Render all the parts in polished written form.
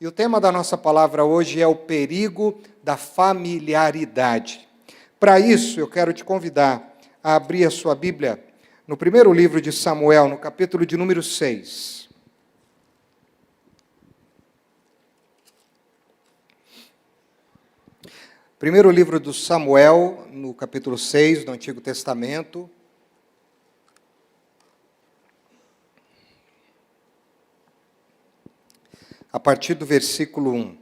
E o tema da nossa palavra hoje é o perigo da familiaridade. Para isso, eu quero te convidar a abrir a sua Bíblia no primeiro livro de Samuel, no capítulo de número 6. Primeiro livro do Samuel, no capítulo 6 do Antigo Testamento. A partir do versículo 1.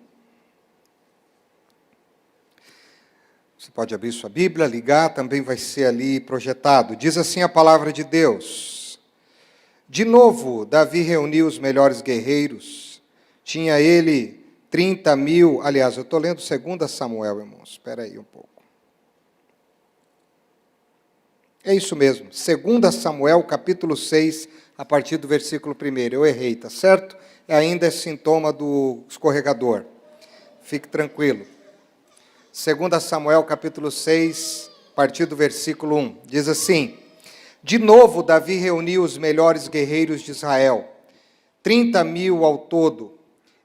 Você pode abrir sua Bíblia, ligar, também vai ser ali projetado. Diz assim a palavra de Deus. De novo, Davi reuniu os melhores guerreiros. Tinha ele 30.000, aliás, eu estou lendo 2 Samuel, irmãos, espera aí um pouco. É isso mesmo, 2 Samuel, capítulo 6, a partir do versículo 1. Eu errei, tá certo? Ainda é sintoma do escorregador. Fique tranquilo. 2 Samuel, capítulo 6, a partir do versículo 1. Diz assim: De novo, Davi reuniu os melhores guerreiros de Israel, 30.000 ao todo.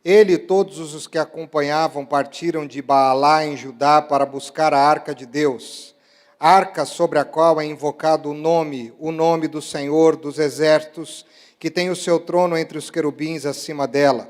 Ele e todos os que acompanhavam partiram de Baalá, em Judá, para buscar a arca de Deus, arca sobre a qual é invocado o nome do Senhor dos Exércitos, que tem o seu trono entre os querubins acima dela.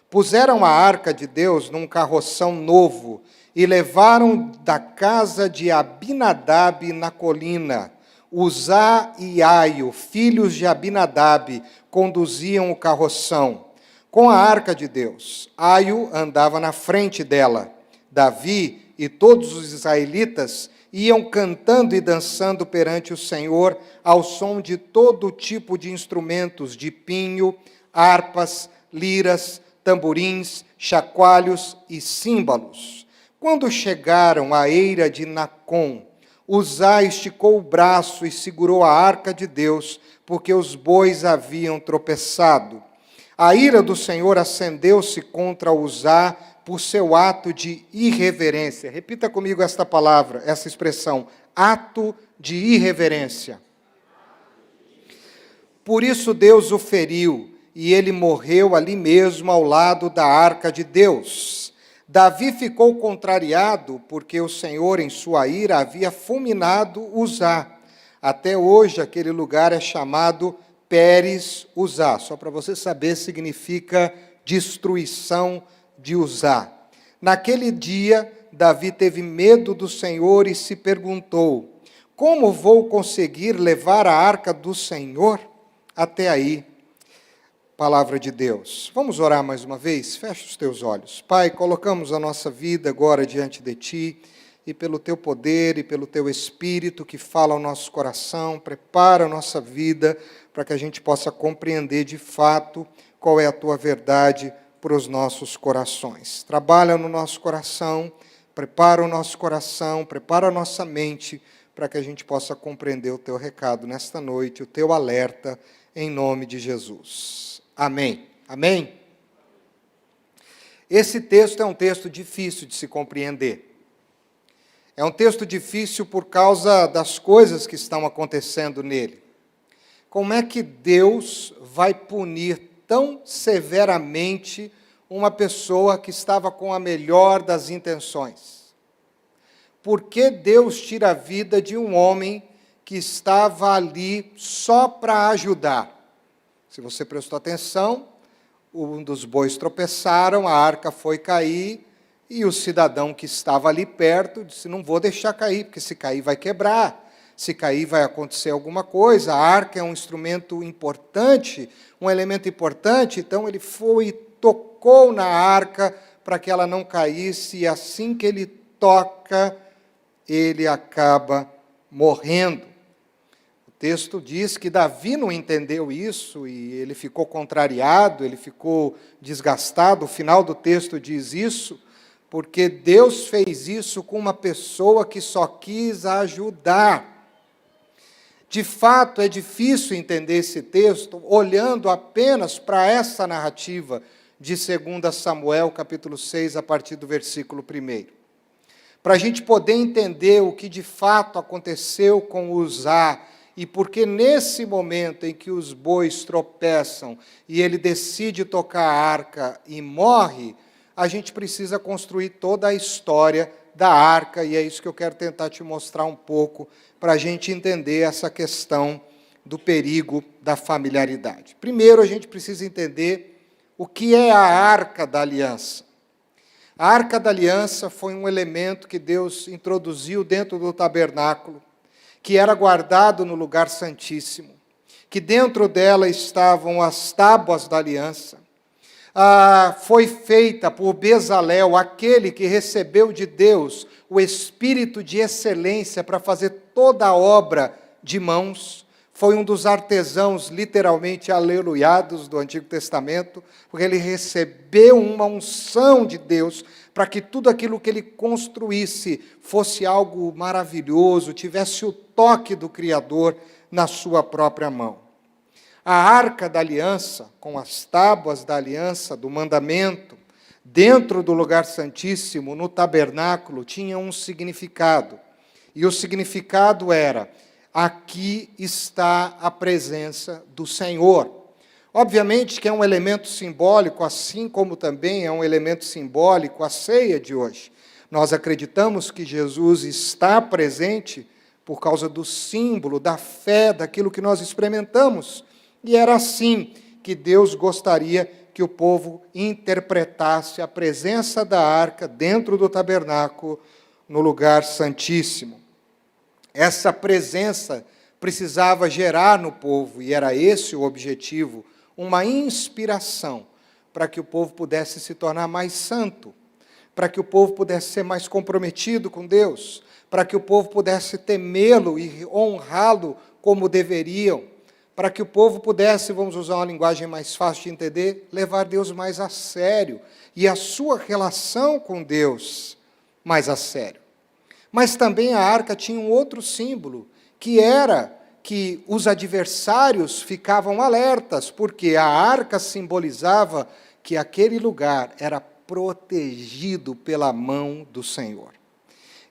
Puseram a arca de Deus num carroção novo e levaram da casa de Abinadab na colina. Uzá e Aio, filhos de Abinadab, conduziam o carroção com a arca de Deus. Aio andava na frente dela. Davi e todos os israelitas iam cantando e dançando perante o Senhor ao som de todo tipo de instrumentos, de pinho, harpas, liras, tamborins, chacalhos e símbolos. Quando chegaram à eira de Nacon, Uzá esticou o braço e segurou a arca de Deus, porque os bois haviam tropeçado. A ira do Senhor acendeu-se contra Uzá por seu ato de irreverência. Repita comigo esta palavra, essa expressão, ato de irreverência. Por isso Deus o feriu, e ele morreu ali mesmo ao lado da arca de Deus. Davi ficou contrariado, porque o Senhor, em sua ira, havia fulminado Uzá. Até hoje, aquele lugar é chamado Pérez Uzá. Só para você saber, significa destruição de Uzá. Naquele dia, Davi teve medo do Senhor e se perguntou: como vou conseguir levar a arca do Senhor até aí? Palavra de Deus. Vamos orar mais uma vez? Fecha os teus olhos. Pai, colocamos a nossa vida agora diante de Ti, e pelo Teu poder e pelo Teu Espírito que fala ao nosso coração, prepara a nossa vida para que a gente possa compreender de fato qual é a Tua verdade para os nossos corações. Trabalha no nosso coração, prepara o nosso coração, prepara a nossa mente para que a gente possa compreender o Teu recado nesta noite, o Teu alerta, em nome de Jesus. Amém. Amém? Esse texto é um texto difícil de se compreender. É um texto difícil por causa das coisas que estão acontecendo nele. Como é que Deus vai punir tão severamente uma pessoa que estava com a melhor das intenções? Por que Deus tira a vida de um homem que estava ali só para ajudar? Se você prestou atenção, um dos bois tropeçaram, a arca foi cair, e o cidadão que estava ali perto disse: não vou deixar cair, porque se cair vai quebrar. Se cair vai acontecer alguma coisa, a arca é um instrumento importante, um elemento importante, então ele foi e tocou na arca para que ela não caísse, e assim que ele toca, ele acaba morrendo. O texto diz que Davi não entendeu isso, e ele ficou contrariado, ele ficou desgastado. O final do texto diz isso, porque Deus fez isso com uma pessoa que só quis ajudar. De fato, é difícil entender esse texto olhando apenas para essa narrativa de 2 Samuel, capítulo 6, a partir do versículo 1. Para a gente poder entender o que de fato aconteceu com Uzá E porque nesse momento em que os bois tropeçam e ele decide tocar a arca e morre, a gente precisa construir toda a história da arca, e é isso que eu quero tentar te mostrar um pouco, para a gente entender essa questão do perigo da familiaridade. Primeiro, a gente precisa entender o que é a Arca da Aliança. A Arca da Aliança foi um elemento que Deus introduziu dentro do tabernáculo, que era guardado no lugar santíssimo, que dentro dela estavam as tábuas da aliança. Foi feita por Bezalel, aquele que recebeu de Deus o espírito de excelência para fazer toda a obra de mãos. Foi um dos artesãos, literalmente, aleluiados do Antigo Testamento, porque ele recebeu uma unção de Deus para que tudo aquilo que ele construísse fosse algo maravilhoso, tivesse o toque do Criador na sua própria mão. A Arca da Aliança, com as tábuas da aliança, do mandamento, dentro do lugar santíssimo, no tabernáculo, tinha um significado. E o significado era: aqui está a presença do Senhor. Obviamente que é um elemento simbólico, assim como também é um elemento simbólico a ceia de hoje. Nós acreditamos que Jesus está presente por causa do símbolo, da fé, daquilo que nós experimentamos. E era assim que Deus gostaria que o povo interpretasse a presença da arca dentro do tabernáculo, no lugar santíssimo. Essa presença precisava gerar no povo, e era esse o objetivo, uma inspiração para que o povo pudesse se tornar mais santo, para que o povo pudesse ser mais comprometido com Deus, para que o povo pudesse temê-lo e honrá-lo como deveriam, para que o povo pudesse, vamos usar uma linguagem mais fácil de entender, levar Deus mais a sério, e a sua relação com Deus mais a sério. Mas também a arca tinha um outro símbolo, que era que os adversários ficavam alertas, porque a arca simbolizava que aquele lugar era protegido pela mão do Senhor.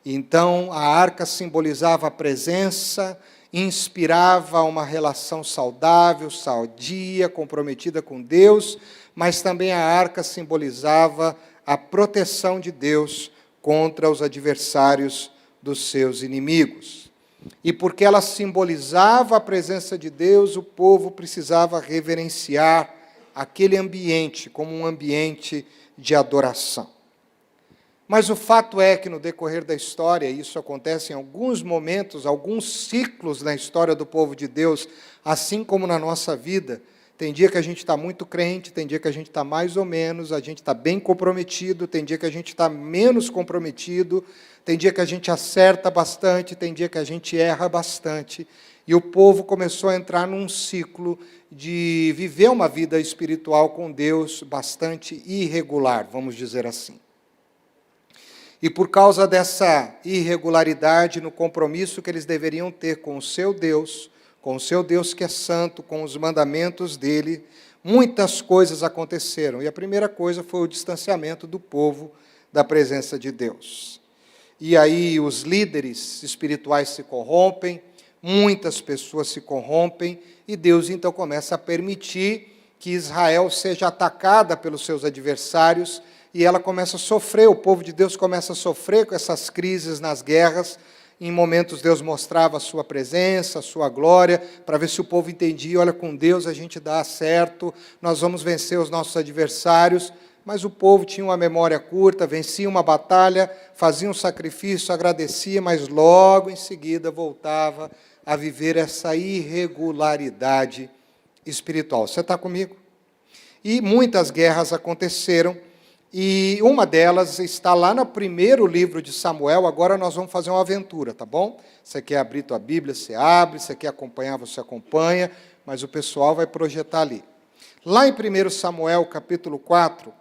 Então, a arca simbolizava a presença, inspirava uma relação saudável, sadia, comprometida com Deus, mas também a arca simbolizava a proteção de Deus contra os adversários dos seus inimigos. E porque ela simbolizava a presença de Deus, o povo precisava reverenciar aquele ambiente como um ambiente de adoração. Mas o fato é que no decorrer da história, isso acontece em alguns momentos, alguns ciclos na história do povo de Deus, assim como na nossa vida. Tem dia que a gente está muito crente, tem dia que a gente está mais ou menos, a gente está bem comprometido, tem dia que a gente está menos comprometido, tem dia que a gente acerta bastante, tem dia que a gente erra bastante. E o povo começou a entrar num ciclo de viver uma vida espiritual com Deus bastante irregular, vamos dizer assim. E por causa dessa irregularidade no compromisso que eles deveriam ter com o seu Deus que é santo, com os mandamentos dele, muitas coisas aconteceram. E a primeira coisa foi o distanciamento do povo da presença de Deus. E aí os líderes espirituais se corrompem, muitas pessoas se corrompem, e Deus então começa a permitir que Israel seja atacada pelos seus adversários, e ela começa a sofrer, o povo de Deus começa a sofrer com essas crises nas guerras. Em momentos Deus mostrava a sua presença, a sua glória, para ver se o povo entendia: olha, com Deus a gente dá certo, nós vamos vencer os nossos adversários. Mas o povo tinha uma memória curta, vencia uma batalha, fazia um sacrifício, agradecia, mas logo em seguida voltava a viver essa irregularidade espiritual. Você está comigo? E muitas guerras aconteceram, e uma delas está lá no primeiro livro de Samuel. Agora nós vamos fazer uma aventura, tá bom? Você quer abrir tua Bíblia, você abre, você quer acompanhar, você acompanha, mas o pessoal vai projetar ali. Lá em 1 Samuel, capítulo 4,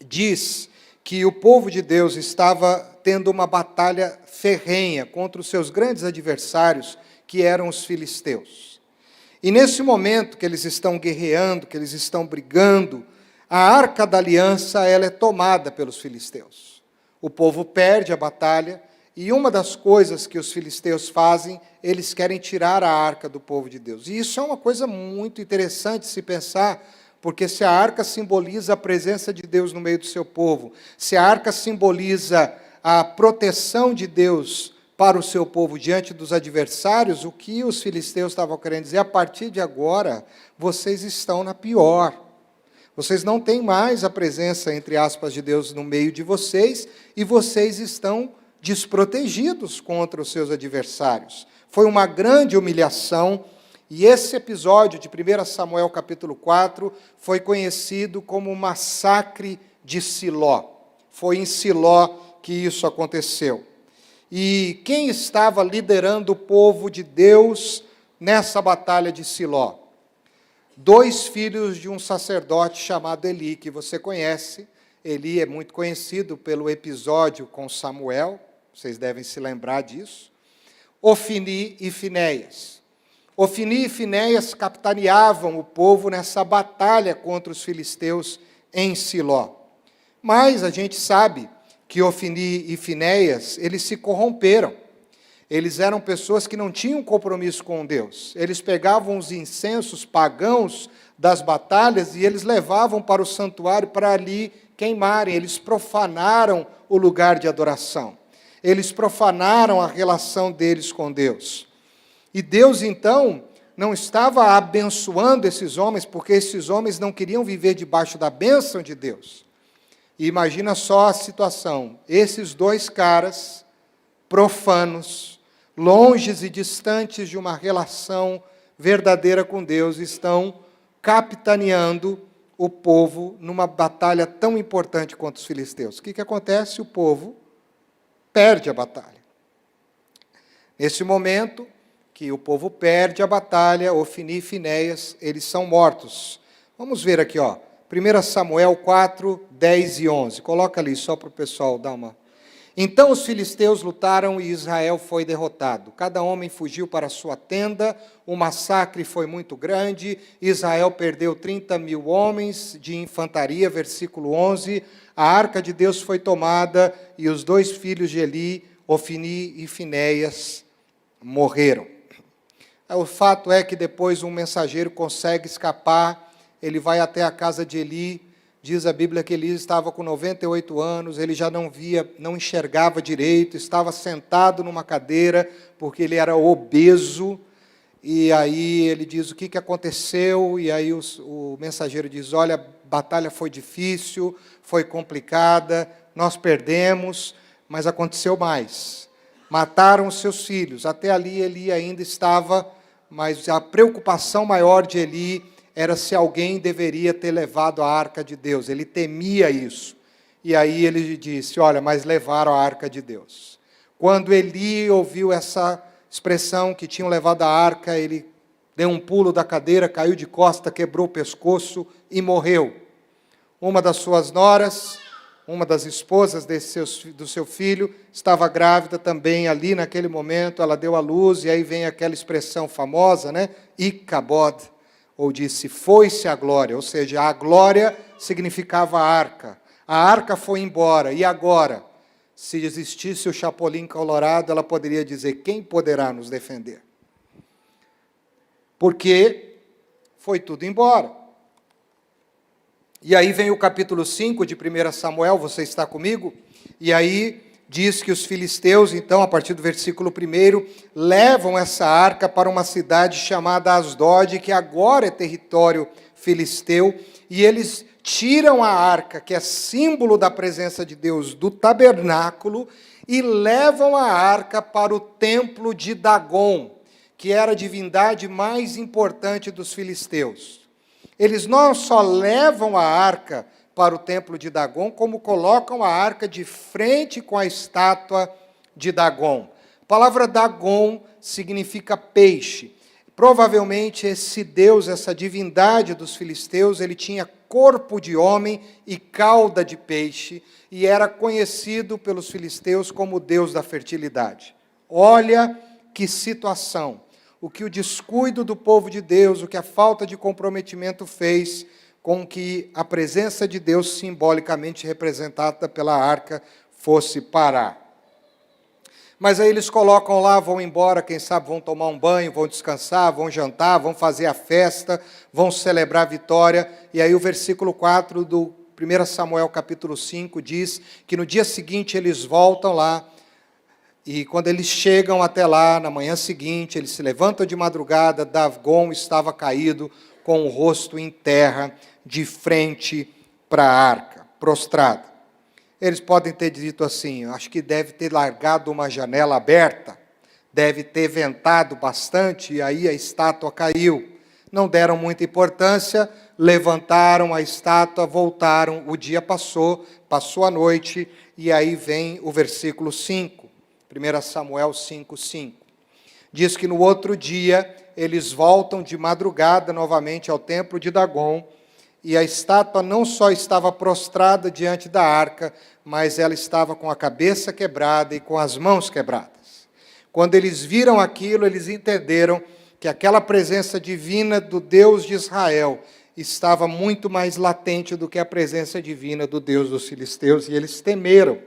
diz que o povo de Deus estava tendo uma batalha ferrenha contra os seus grandes adversários, que eram os filisteus. E nesse momento que eles estão guerreando, que eles estão brigando, a Arca da Aliança ela é tomada pelos filisteus. O povo perde a batalha, E uma das coisas que os filisteus fazem, eles querem tirar a arca do povo de Deus. E isso é uma coisa muito interessante se pensar, porque se a arca simboliza a presença de Deus no meio do seu povo, se a arca simboliza a proteção de Deus para o seu povo diante dos adversários, o que os filisteus estavam querendo dizer, a partir de agora, vocês estão na pior. Vocês não têm mais a presença, entre aspas, de Deus no meio de vocês, e vocês estão desprotegidos contra os seus adversários. Foi uma grande humilhação, e esse episódio de 1 Samuel capítulo 4 foi conhecido como o massacre de Siló. Foi em Siló que isso aconteceu. E quem estava liderando o povo de Deus nessa batalha de Siló? 2 filhos de um sacerdote chamado Eli, que você conhece. Eli é muito conhecido pelo episódio com Samuel, vocês devem se lembrar disso. Ofni e Finéias. Ofni e Finéias capitaneavam o povo nessa batalha contra os filisteus em Siló. Mas a gente sabe que Ofni e Finéias, eles se corromperam. Eles eram pessoas que não tinham compromisso com Deus. Eles pegavam os incensos pagãos das batalhas e eles levavam para o santuário para ali queimarem. Eles profanaram o lugar de adoração. Eles profanaram a relação deles com Deus. E Deus, então, não estava abençoando esses homens, porque esses homens não queriam viver debaixo da bênção de Deus. E imagina só a situação. Esses 2 caras profanos, longes e distantes de uma relação verdadeira com Deus, estão capitaneando o povo numa batalha tão importante quanto os filisteus. O que acontece? O povo perde a batalha. Nesse momento que o povo perde a batalha, Ofni e Finéias, eles são mortos. Vamos ver aqui, 1 Samuel 4, 10 e 11. Coloca ali, só para o pessoal dar uma... Então os filisteus lutaram e Israel foi derrotado. Cada homem fugiu para sua tenda, o massacre foi muito grande, Israel perdeu 30.000 homens de infantaria, versículo 11. A arca de Deus foi tomada e os 2 filhos de Eli, Ofni e Finéias, morreram. O fato é que depois um mensageiro consegue escapar, ele vai até a casa de Eli. Diz a Bíblia que Eli estava com 98 anos, ele já não via, não enxergava direito, estava sentado numa cadeira, porque ele era obeso, e aí ele diz o que aconteceu, e aí o mensageiro diz, olha, a batalha foi difícil, foi complicada, nós perdemos, mas aconteceu mais. Mataram os seus filhos, até ali Eli ainda estava, mas a preocupação maior de Eli era se alguém deveria ter levado a arca de Deus. Ele temia isso. E aí ele disse, olha, mas levaram a arca de Deus. Quando Eli ouviu essa expressão que tinham levado a arca, ele deu um pulo da cadeira, caiu de costa, quebrou o pescoço e morreu. Uma das suas noras, uma das esposas do seu filho, estava grávida também ali naquele momento, ela deu à luz, e aí vem aquela expressão famosa, né? Icabod. Ou disse, foi-se a glória, ou seja, a glória significava a arca foi embora, e agora? Se existisse o Chapolin Colorado, ela poderia dizer, quem poderá nos defender? Porque foi tudo embora. E aí vem o capítulo 5 de 1 Samuel, você está comigo? E aí diz que os filisteus, então, a partir do versículo 1, levam essa arca para uma cidade chamada Asdod, que agora é território filisteu, e eles tiram a arca, que é símbolo da presença de Deus, do tabernáculo, e levam a arca para o templo de Dagon, que era a divindade mais importante dos filisteus. Eles não só levam a arca para o templo de Dagon, como colocam a arca de frente com a estátua de Dagon. A palavra Dagon significa peixe. Provavelmente esse Deus, essa divindade dos filisteus, ele tinha corpo de homem e cauda de peixe, e era conhecido pelos filisteus como o Deus da fertilidade. Olha que situação! O que o descuido do povo de Deus, o que a falta de comprometimento fez com que a presença de Deus, simbolicamente representada pela arca, fosse parar. Mas aí eles colocam lá, vão embora, quem sabe vão tomar um banho, vão descansar, vão jantar, vão fazer a festa, vão celebrar a vitória. E aí o versículo 4 do 1 Samuel capítulo 5 diz que no dia seguinte eles voltam lá, e quando eles chegam até lá, na manhã seguinte, eles se levantam de madrugada, Dagon estava caído, com o rosto em terra, de frente para a arca, prostrado. Eles podem ter dito assim, acho que deve ter largado uma janela aberta, deve ter ventado bastante, e aí a estátua caiu. Não deram muita importância, levantaram a estátua, voltaram, o dia passou, passou a noite, e aí vem o versículo 5, 1 Samuel 5, 5. Diz que no outro dia, eles voltam de madrugada novamente ao templo de Dagon, e a estátua não só estava prostrada diante da arca, mas ela estava com a cabeça quebrada e com as mãos quebradas. Quando eles viram aquilo, eles entenderam que aquela presença divina do Deus de Israel estava muito mais latente do que a presença divina do Deus dos filisteus, e eles temeram.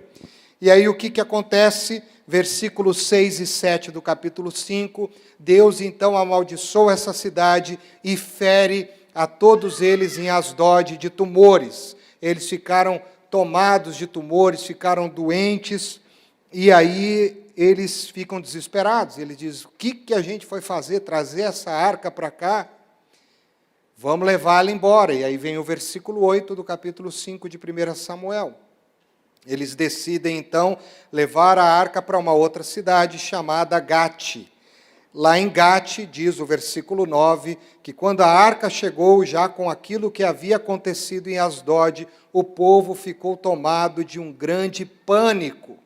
E aí o que acontece? Versículos 6 e 7 do capítulo 5, Deus então amaldiçoa essa cidade e fere a todos eles em Asdod de tumores. Eles ficaram tomados de tumores, ficaram doentes, e aí eles ficam desesperados. Eles dizem, o que a gente foi fazer? Trazer essa arca para cá? Vamos levá-la embora. E aí vem o versículo 8 do capítulo 5 de 1 Samuel. Eles decidem, então, levar a arca para uma outra cidade chamada Gate. Lá em Gate, diz o versículo 9, que quando a arca chegou já com aquilo que havia acontecido em Asdod, o povo ficou tomado de um grande pânico.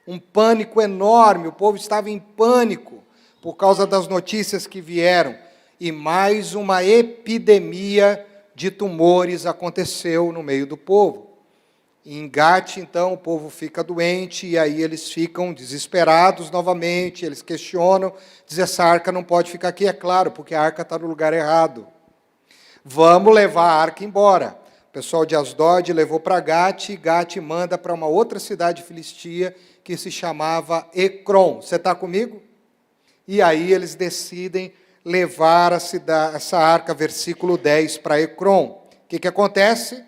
Um pânico enorme, o povo estava em pânico por causa das notícias que vieram. E mais uma epidemia de tumores aconteceu no meio do povo. Em Gate, então, o povo fica doente, e aí eles ficam desesperados novamente, eles questionam, dizem, essa arca não pode ficar aqui, é claro, porque a arca está no lugar errado. Vamos levar a arca embora. O pessoal de Asdod levou para Gate, e Gate manda para uma outra cidade filistia, que se chamava Ecrom. Você está comigo? E aí eles decidem levar essa arca, versículo 10, para Ecrom. O que acontece?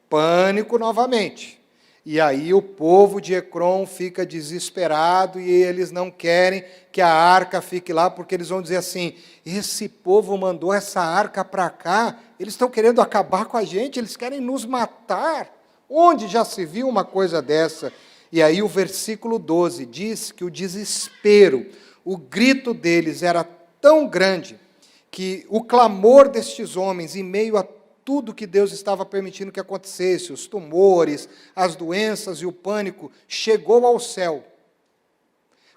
Pânico novamente. E aí o povo de Ecrom fica desesperado e eles não querem que a arca fique lá, porque eles vão dizer assim, esse povo mandou essa arca para cá, eles estão querendo acabar com a gente, eles querem nos matar. Onde já se viu uma coisa dessa? E aí o versículo 12 diz que o desespero, o grito deles era tão grande, que o clamor destes homens em meio a tudo que Deus estava permitindo que acontecesse, os tumores, as doenças e o pânico, chegou ao céu.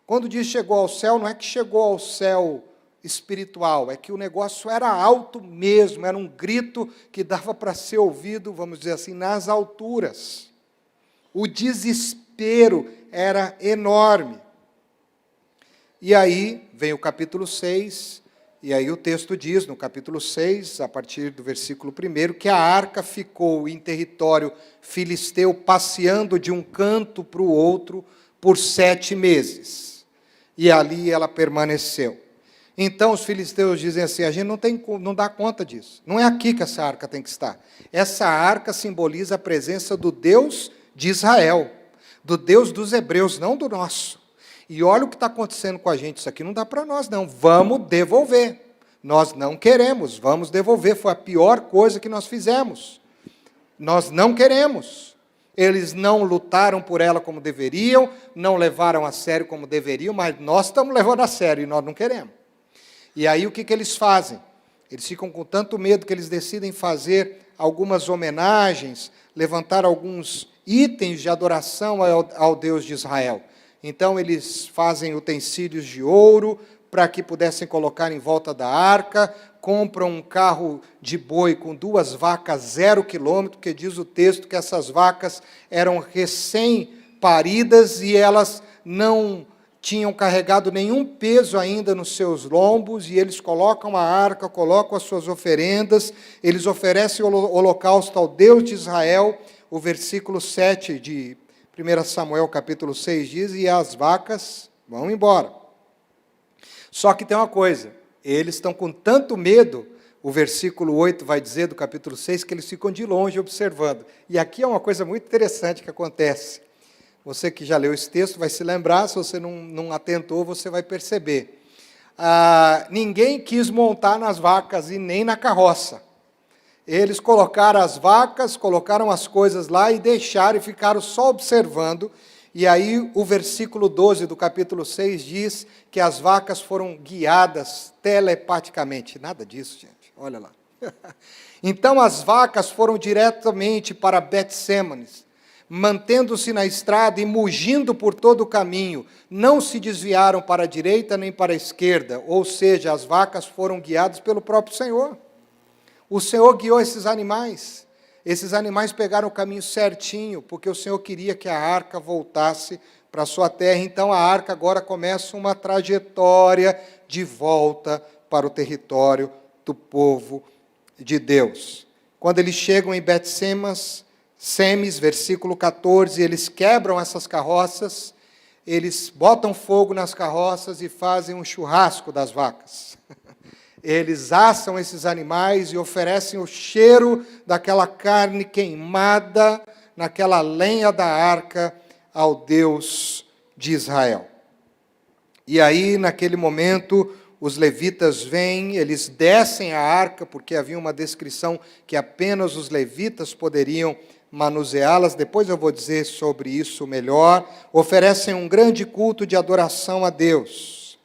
Quando diz chegou ao céu, não é que chegou ao céu espiritual, é que o negócio era alto mesmo, era um grito que dava para ser ouvido, vamos dizer assim, nas alturas. O desespero era enorme. E aí vem o capítulo 6, e aí o texto diz, no capítulo 6, a partir do versículo 1, que a arca ficou em território filisteu, passeando de um canto para o outro por 7 meses. E ali ela permaneceu. Então os filisteus dizem assim, a gente não dá conta disso. Não é aqui que essa arca tem que estar. Essa arca simboliza a presença do Deus de Israel, do Deus dos hebreus, não do nosso. E olha o que está acontecendo com a gente, isso aqui não dá para nós não, vamos devolver. Nós não queremos, vamos devolver, foi a pior coisa que nós fizemos. Nós não queremos. Eles não lutaram por ela como deveriam, não levaram a sério como deveriam, mas nós estamos levando a sério e nós não queremos. E aí o que eles fazem? Eles ficam com tanto medo que eles decidem fazer algumas homenagens, levantar alguns itens de adoração ao Deus de Israel. Então, eles fazem utensílios de ouro para que pudessem colocar em volta da arca, compram um carro de boi com 2 vacas 0 quilômetro, que diz o texto que essas vacas eram recém-paridas e elas não tinham carregado nenhum peso ainda nos seus lombos, e eles colocam a arca, colocam as suas oferendas, eles oferecem o holocausto ao Deus de Israel. O versículo 7 de 1 Samuel capítulo 6 diz, e as vacas vão embora. Só que tem uma coisa, eles estão com tanto medo, o versículo 8 vai dizer do capítulo 6, que eles ficam de longe observando. E aqui é uma coisa muito interessante que acontece. Você que já leu esse texto vai se lembrar, se você não atentou, você vai perceber. Ninguém quis montar nas vacas e nem na carroça. Eles colocaram as vacas, colocaram as coisas lá e deixaram e ficaram só observando. E aí o versículo 12 do capítulo 6 diz que as vacas foram guiadas telepaticamente. Nada disso, gente, olha lá. Então as vacas foram diretamente para Betsêmanes, mantendo-se na estrada e mugindo por todo o caminho. Não se desviaram para a direita nem para a esquerda, ou seja, as vacas foram guiadas pelo próprio Senhor. O Senhor guiou esses animais. Esses animais pegaram o caminho certinho, porque o Senhor queria que a arca voltasse para a sua terra. Então a arca agora começa uma trajetória de volta para o território do povo de Deus. Quando eles chegam em Betsêmanes, versículo 14, eles quebram essas carroças, eles botam fogo nas carroças e fazem um churrasco das vacas. Eles assam esses animais e oferecem o cheiro daquela carne queimada naquela lenha da arca ao Deus de Israel. E aí, naquele momento, os levitas vêm, eles descem a arca, porque havia uma descrição que apenas os levitas poderiam manuseá-las, depois eu vou dizer sobre isso melhor, oferecem um grande culto de adoração a Deus.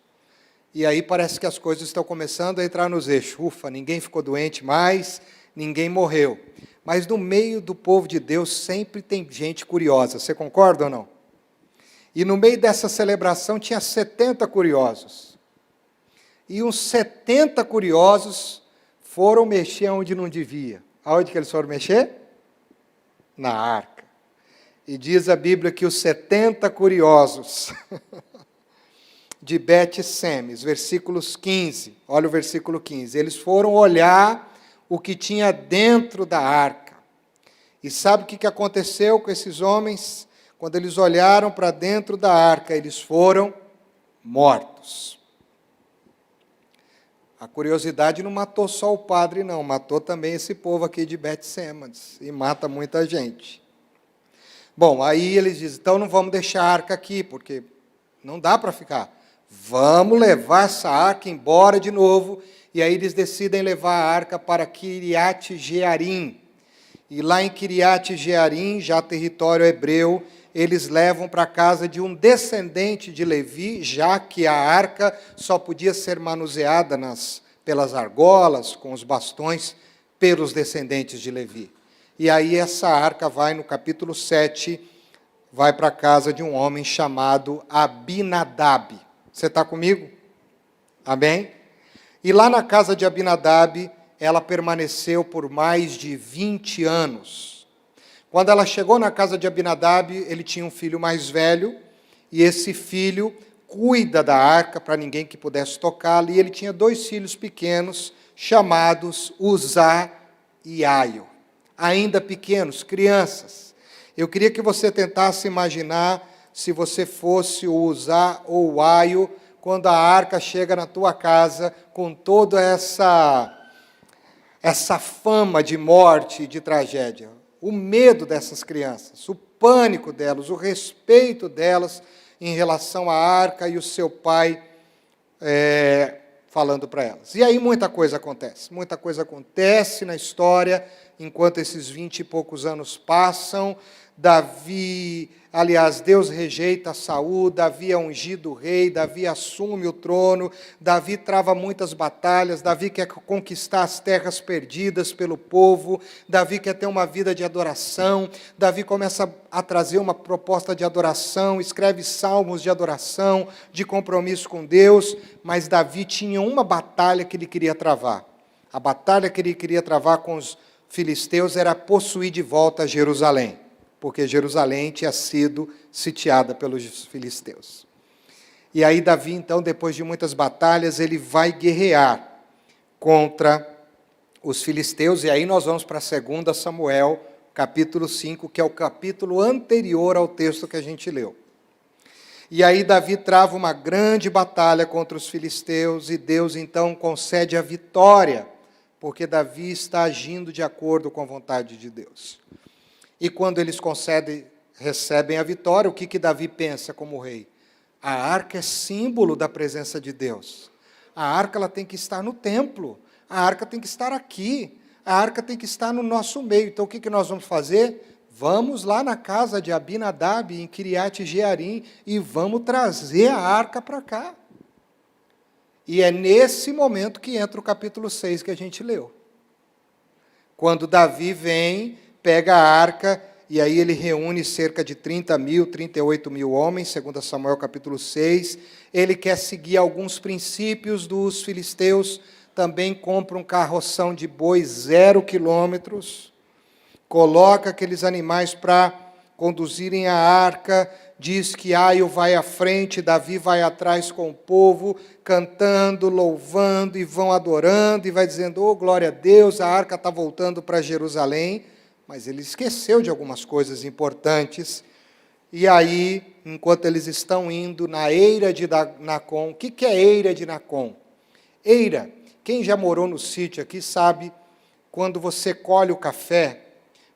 E aí parece que as coisas estão começando a entrar nos eixos. Ufa, ninguém ficou doente mais, ninguém morreu. Mas no meio do povo de Deus sempre tem gente curiosa, você concorda ou não? E no meio dessa celebração tinha 70 curiosos. E uns 70 curiosos foram mexer onde não devia. Aonde que eles foram mexer? Na arca. E diz a Bíblia que os 70 curiosos de Betsêmanes, versículos 15, olha o versículo 15, eles foram olhar o que tinha dentro da arca. E sabe o que aconteceu com esses homens? Quando eles olharam para dentro da arca, eles foram mortos. A curiosidade não matou só o padre, não, matou também esse povo aqui de Betsêmanes, e mata muita gente. Bom, aí eles dizem, então não vamos deixar a arca aqui, porque não dá para ficar. Vamos levar essa arca embora de novo, e aí eles decidem levar a arca para Quiriat Jearim. E lá em Quiriat Jearim, já território hebreu, eles levam para a casa de um descendente de Levi, já que a arca só podia ser manuseada pelas argolas, com os bastões, pelos descendentes de Levi. E aí essa arca vai, no capítulo 7, vai para a casa de um homem chamado Abinadab. Você está comigo? Amém? E lá na casa de Abinadab, ela permaneceu por mais de 20 anos. Quando ela chegou na casa de Abinadab, ele tinha um filho mais velho, e esse filho cuida da arca para ninguém que pudesse tocá-la, e ele tinha 2 filhos pequenos, chamados Uzá e Aio, ainda pequenos, crianças. Eu queria que você tentasse imaginar se você fosse o Uzá ou o Aio, quando a arca chega na tua casa, com toda essa fama de morte e de tragédia. O medo dessas crianças, o pânico delas, o respeito delas em relação à arca e o seu pai falando para elas. E aí muita coisa acontece na história, enquanto esses 20 e poucos anos passam. Deus rejeita Saul, Davi é ungido rei, Davi assume o trono, Davi trava muitas batalhas, Davi quer conquistar as terras perdidas pelo povo, Davi quer ter uma vida de adoração, Davi começa a trazer uma proposta de adoração, escreve salmos de adoração, de compromisso com Deus, mas Davi tinha uma batalha que ele queria travar. A batalha que ele queria travar com os filisteus era possuir de volta Jerusalém, porque Jerusalém tinha sido sitiada pelos filisteus. E aí Davi, então, depois de muitas batalhas, ele vai guerrear contra os filisteus, e aí nós vamos para 2 Samuel, capítulo 5, que é o capítulo anterior ao texto que a gente leu. E aí Davi trava uma grande batalha contra os filisteus, e Deus então concede a vitória, porque Davi está agindo de acordo com a vontade de Deus. E quando eles recebem a vitória, o que Davi pensa como rei? A arca é símbolo da presença de Deus. A arca ela tem que estar no templo, a arca tem que estar aqui, a arca tem que estar no nosso meio. Então o que nós vamos fazer? Vamos lá na casa de Abinadab, em Kiriat Jearim, e vamos trazer a arca para cá. E é nesse momento que entra o capítulo 6 que a gente leu. Quando Davi vem, pega a arca, e aí ele reúne cerca de 38 mil homens, segundo Samuel capítulo 6. Ele quer seguir alguns princípios dos filisteus, também compra um carroção de bois 0 quilômetros, coloca aqueles animais para conduzirem a arca, diz que Aio vai à frente, Davi vai atrás com o povo, cantando, louvando, e vão adorando, e vai dizendo, oh, glória a Deus, a arca está voltando para Jerusalém, mas ele esqueceu de algumas coisas importantes, e aí, enquanto eles estão indo na eira de Nacon, o que é eira de Nacon? Eira, quem já morou no sítio aqui sabe, quando você colhe o café,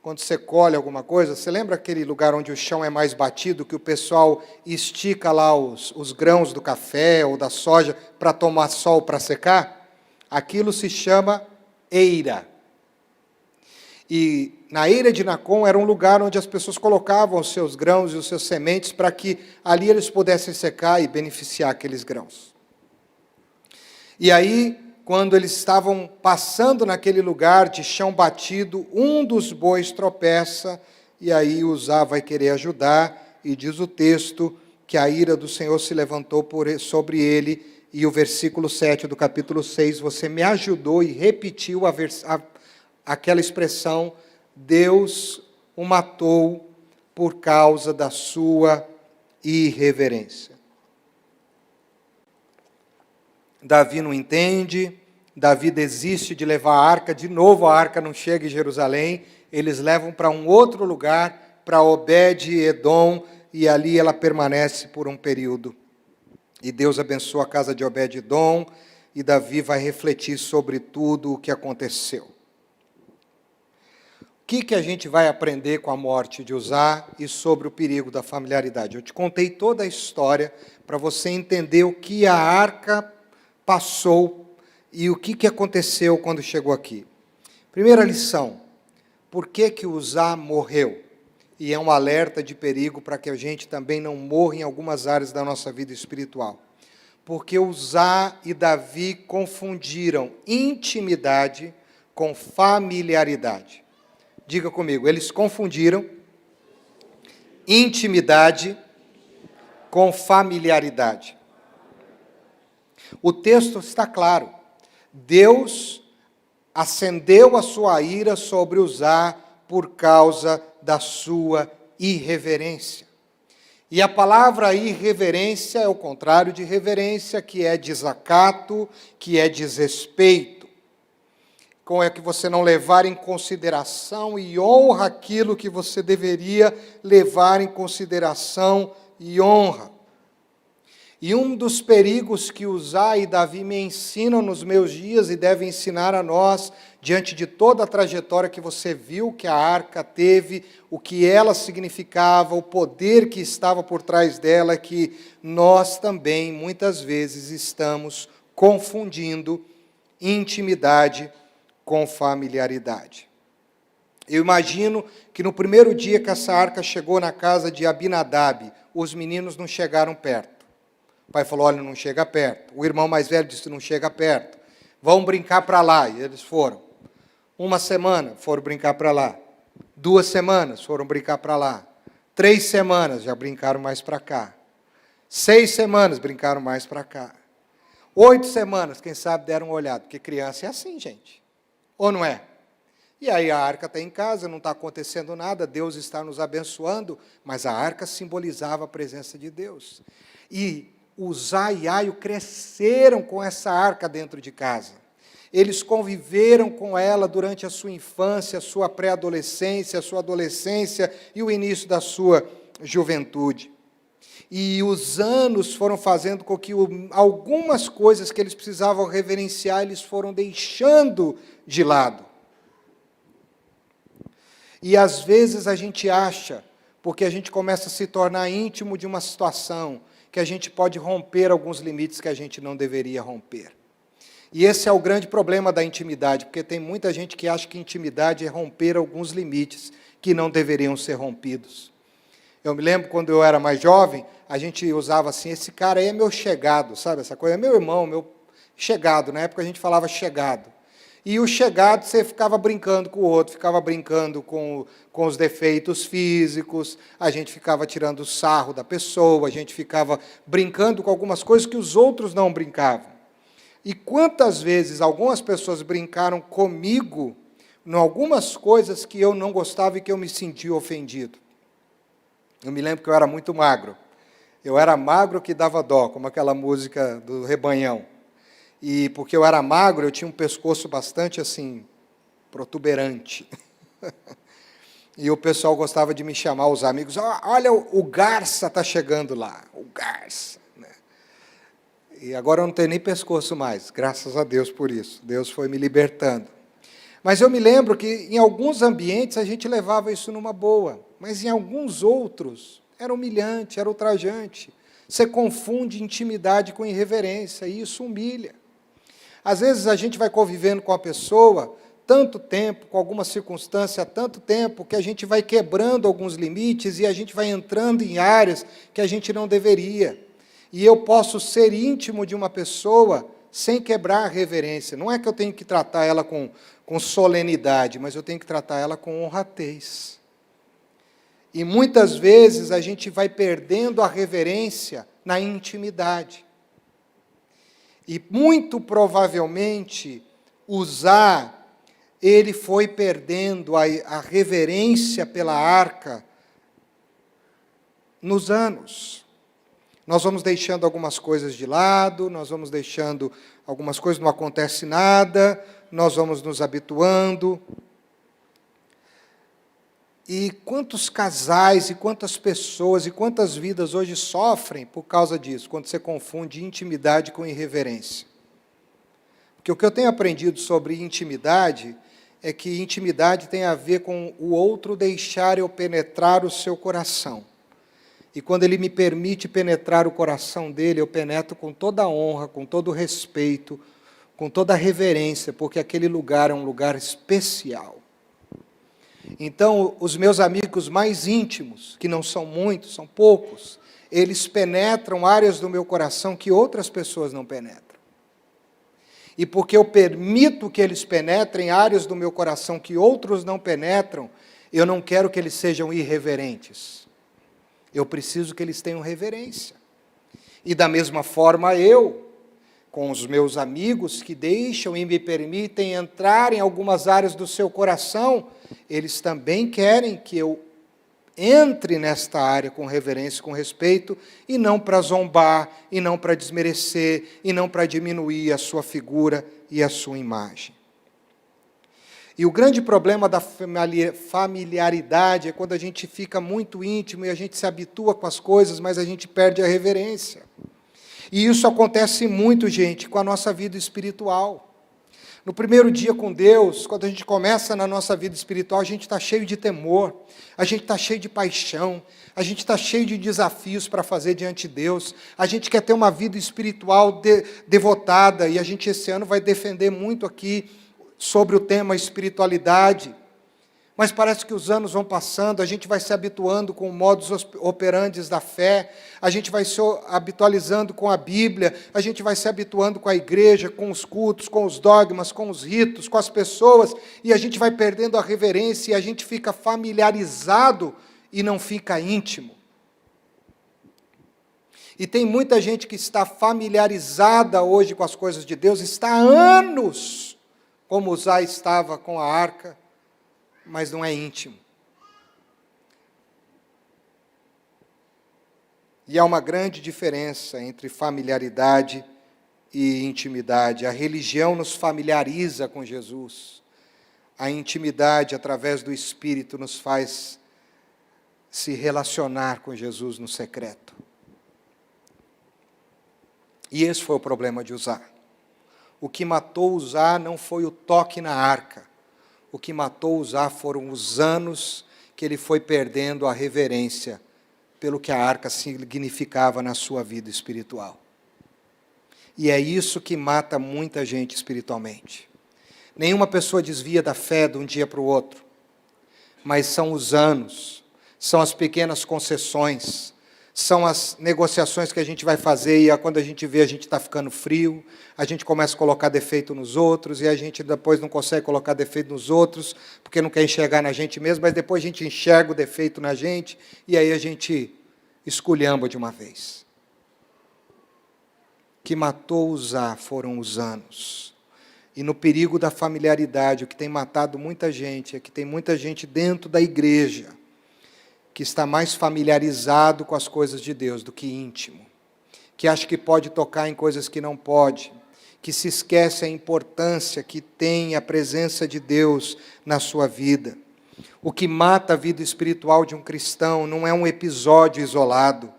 quando você colhe alguma coisa, você lembra aquele lugar onde o chão é mais batido, que o pessoal estica lá os grãos do café ou da soja para tomar sol, para secar? Aquilo se chama eira. E na eira de Nacon era um lugar onde as pessoas colocavam os seus grãos e os seus sementes para que ali eles pudessem secar e beneficiar aqueles grãos. E aí, quando eles estavam passando naquele lugar de chão batido, um dos bois tropeça, e aí Uzá vai querer ajudar, e diz o texto que a ira do Senhor se levantou sobre ele, e o versículo 7 do capítulo 6, você me ajudou e repetiu aquela expressão, Deus o matou por causa da sua irreverência. Davi não entende, Davi desiste de levar a arca, de novo a arca não chega em Jerusalém, eles levam para um outro lugar, para Obed-Edom, e ali ela permanece por um período. E Deus abençoa a casa de Obed-Edom, e Davi vai refletir sobre tudo o que aconteceu. O que a gente vai aprender com a morte de Uzá e sobre o perigo da familiaridade? Eu te contei toda a história para você entender o que a arca passou e o que aconteceu quando chegou aqui. Primeira lição, por que Uzá morreu? E é um alerta de perigo para que a gente também não morra em algumas áreas da nossa vida espiritual. Porque Uzá e Davi confundiram intimidade com familiaridade. Diga comigo, eles confundiram intimidade com familiaridade. O texto está claro. Deus acendeu a sua ira sobre Uzá por causa da sua irreverência. E a palavra irreverência é o contrário de reverência, que é desacato, que é desrespeito. Como é que você não levar em consideração e honra aquilo que você deveria levar em consideração e honra. E um dos perigos que Uzá e Davi me ensinam nos meus dias e devem ensinar a nós, diante de toda a trajetória que você viu que a arca teve, o que ela significava, o poder que estava por trás dela, é que nós também, muitas vezes, estamos confundindo intimidade com familiaridade. Eu imagino que no primeiro dia que essa arca chegou na casa de Abinadab, os meninos não chegaram perto. O pai falou, olha, não chega perto. O irmão mais velho disse, não chega perto. Vão brincar para lá. E eles foram. Uma semana, foram brincar para lá. 2 semanas, foram brincar para lá. 3 semanas, já brincaram mais para cá. 6 semanas, brincaram mais para cá. 8 semanas, quem sabe deram uma olhada. Porque criança é assim, gente. Ou não é? E aí a arca está em casa, não está acontecendo nada, Deus está nos abençoando, mas a arca simbolizava a presença de Deus. E Uzá e Aio cresceram com essa arca dentro de casa. Eles conviveram com ela durante a sua infância, a sua pré-adolescência, a sua adolescência e o início da sua juventude. E os anos foram fazendo com que algumas coisas que eles precisavam reverenciar, eles foram deixando de lado. E às vezes a gente acha, porque a gente começa a se tornar íntimo de uma situação, que a gente pode romper alguns limites que a gente não deveria romper. E esse é o grande problema da intimidade, porque tem muita gente que acha que intimidade é romper alguns limites que não deveriam ser rompidos. Eu me lembro, quando eu era mais jovem, a gente usava assim, esse cara aí é meu chegado, sabe essa coisa? É meu irmão, meu chegado. Na época a gente falava chegado. E o chegado, você ficava brincando com o outro, ficava brincando com os defeitos físicos, a gente ficava tirando sarro da pessoa, a gente ficava brincando com algumas coisas que os outros não brincavam. E quantas vezes algumas pessoas brincaram comigo em algumas coisas que eu não gostava e que eu me sentia ofendido. Eu me lembro que eu era muito magro. Eu era magro que dava dó, como aquela música do Rebanhão. E porque eu era magro, eu tinha um pescoço bastante assim, protuberante. E o pessoal gostava de me chamar, os amigos, olha, o Garça está chegando lá, o Garça. Né? E agora eu não tenho nem pescoço mais, graças a Deus por isso. Deus foi me libertando. Mas eu me lembro que em alguns ambientes a gente levava isso numa boa, mas em alguns outros era humilhante, era ultrajante. Você confunde intimidade com irreverência, e isso humilha. Às vezes a gente vai convivendo com a pessoa tanto tempo, com alguma circunstância há tanto tempo, que a gente vai quebrando alguns limites e a gente vai entrando em áreas que a gente não deveria. E eu posso ser íntimo de uma pessoa sem quebrar a reverência. Não é que eu tenho que tratar ela com solenidade, mas eu tenho que tratar ela com honradez. E muitas vezes a gente vai perdendo a reverência na intimidade. E muito provavelmente ele foi perdendo a reverência pela arca nos anos. Nós vamos deixando algumas coisas de lado, nós vamos deixando algumas coisas, não acontece nada, nós vamos nos habituando. E quantos casais, e quantas pessoas, e quantas vidas hoje sofrem por causa disso, quando você confunde intimidade com irreverência. Porque o que eu tenho aprendido sobre intimidade é que intimidade tem a ver com o outro deixar eu penetrar o seu coração. E quando ele me permite penetrar o coração dele, eu penetro com toda a honra, com todo o respeito, com toda a reverência, porque aquele lugar é um lugar especial. Então, os meus amigos mais íntimos, que não são muitos, são poucos, eles penetram áreas do meu coração que outras pessoas não penetram. E porque eu permito que eles penetrem áreas do meu coração que outros não penetram, eu não quero que eles sejam irreverentes. Eu preciso que eles tenham reverência. E da mesma forma com os meus amigos que deixam e me permitem entrar em algumas áreas do seu coração, eles também querem que eu entre nesta área com reverência, com respeito, e não para zombar, e não para desmerecer, e não para diminuir a sua figura e a sua imagem. E o grande problema da familiaridade é quando a gente fica muito íntimo e a gente se habitua com as coisas, mas a gente perde a reverência. E isso acontece muito, gente, com a nossa vida espiritual. No primeiro dia com Deus, quando a gente começa na nossa vida espiritual, a gente está cheio de temor, a gente está cheio de paixão, a gente está cheio de desafios para fazer diante de Deus, a gente quer ter uma vida espiritual devotada, e a gente esse ano vai defender muito aqui sobre o tema espiritualidade. Mas parece que os anos vão passando, a gente vai se habituando com modus operandi da fé, a gente vai se habitualizando com a Bíblia, a gente vai se habituando com a igreja, com os cultos, com os dogmas, com os ritos, com as pessoas, e a gente vai perdendo a reverência, e a gente fica familiarizado e não fica íntimo. E tem muita gente que está familiarizada hoje com as coisas de Deus, está há anos, como Uzá estava com a arca, mas não é íntimo. E há uma grande diferença entre familiaridade e intimidade. A religião nos familiariza com Jesus. A intimidade, através do Espírito, nos faz se relacionar com Jesus no secreto. E esse foi o problema de Uzá. O que matou Uzá não foi o toque na arca. O que matou Uzá foram os anos que ele foi perdendo a reverência pelo que a arca significava na sua vida espiritual. E é isso que mata muita gente espiritualmente. Nenhuma pessoa desvia da fé de um dia para o outro, mas são os anos, são as pequenas concessões, são as negociações que a gente vai fazer e quando a gente vê a gente está ficando frio, a gente começa a colocar defeito nos outros e a gente depois não consegue colocar defeito nos outros porque não quer enxergar na gente mesmo, mas depois a gente enxerga o defeito na gente e aí a gente esculhamba de uma vez. O que matou Uzá foram os anos. E no perigo da familiaridade, o que tem matado muita gente é que tem muita gente dentro da igreja que está mais familiarizado com as coisas de Deus do que íntimo, que acha que pode tocar em coisas que não pode, que se esquece a importância que tem a presença de Deus na sua vida. O que mata a vida espiritual de um cristão não é um episódio isolado.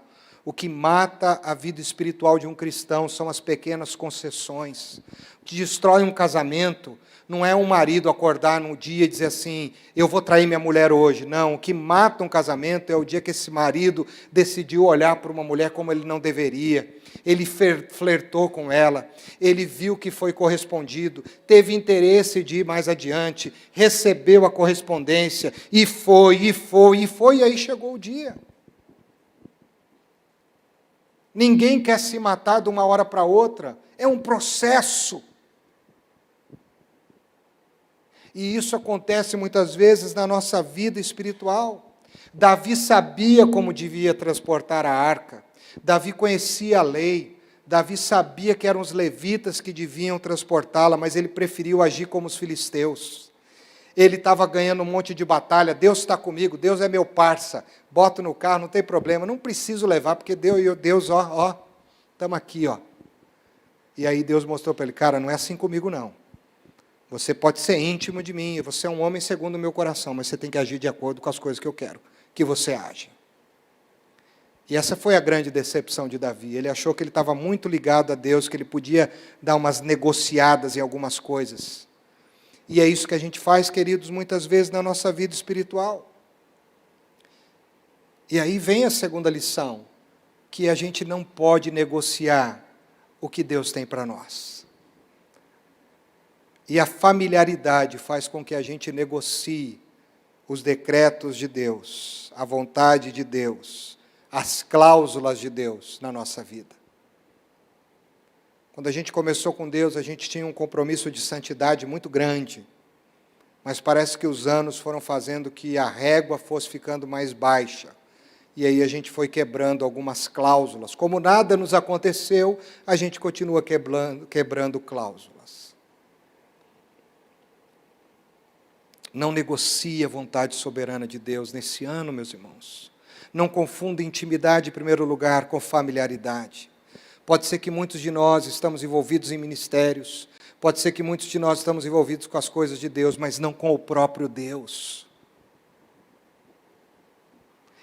O que mata a vida espiritual de um cristão são as pequenas concessões. O que destrói um casamento não é um marido acordar num dia e dizer assim, eu vou trair minha mulher hoje. Não, o que mata um casamento é o dia que esse marido decidiu olhar para uma mulher como ele não deveria. Ele flertou com ela, ele viu que foi correspondido, teve interesse de ir mais adiante, recebeu a correspondência, e foi, e aí chegou o dia. Ninguém quer se matar de uma hora para outra, é um processo. E isso acontece muitas vezes na nossa vida espiritual. Davi sabia como devia transportar a arca. Davi conhecia a lei. Davi sabia que eram os levitas que deviam transportá-la, mas ele preferiu agir como os filisteus. Ele estava ganhando um monte de batalha. Deus está comigo, Deus é meu parça. Boto no carro, não tem problema. Não preciso levar, porque Deus, estamos aqui, ó. E aí Deus mostrou para ele, cara, não é assim comigo não. Você pode ser íntimo de mim, você é um homem segundo o meu coração, mas você tem que agir de acordo com as coisas que eu quero que você age. E essa foi a grande decepção de Davi. Ele achou que ele estava muito ligado a Deus, que ele podia dar umas negociadas em algumas coisas. E é isso que a gente faz, queridos, muitas vezes na nossa vida espiritual. E aí vem a segunda lição, que a gente não pode negociar o que Deus tem para nós. E a familiaridade faz com que a gente negocie os decretos de Deus, a vontade de Deus, as cláusulas de Deus na nossa vida. Quando a gente começou com Deus, a gente tinha um compromisso de santidade muito grande, mas parece que os anos foram fazendo que a régua fosse ficando mais baixa. E aí a gente foi quebrando algumas cláusulas. Como nada nos aconteceu, a gente continua quebrando cláusulas. Não negocie a vontade soberana de Deus nesse ano, meus irmãos. Não confunda intimidade, em primeiro lugar, com familiaridade. Pode ser que muitos de nós estamos envolvidos em ministérios, pode ser que muitos de nós estamos envolvidos com as coisas de Deus, mas não com o próprio Deus.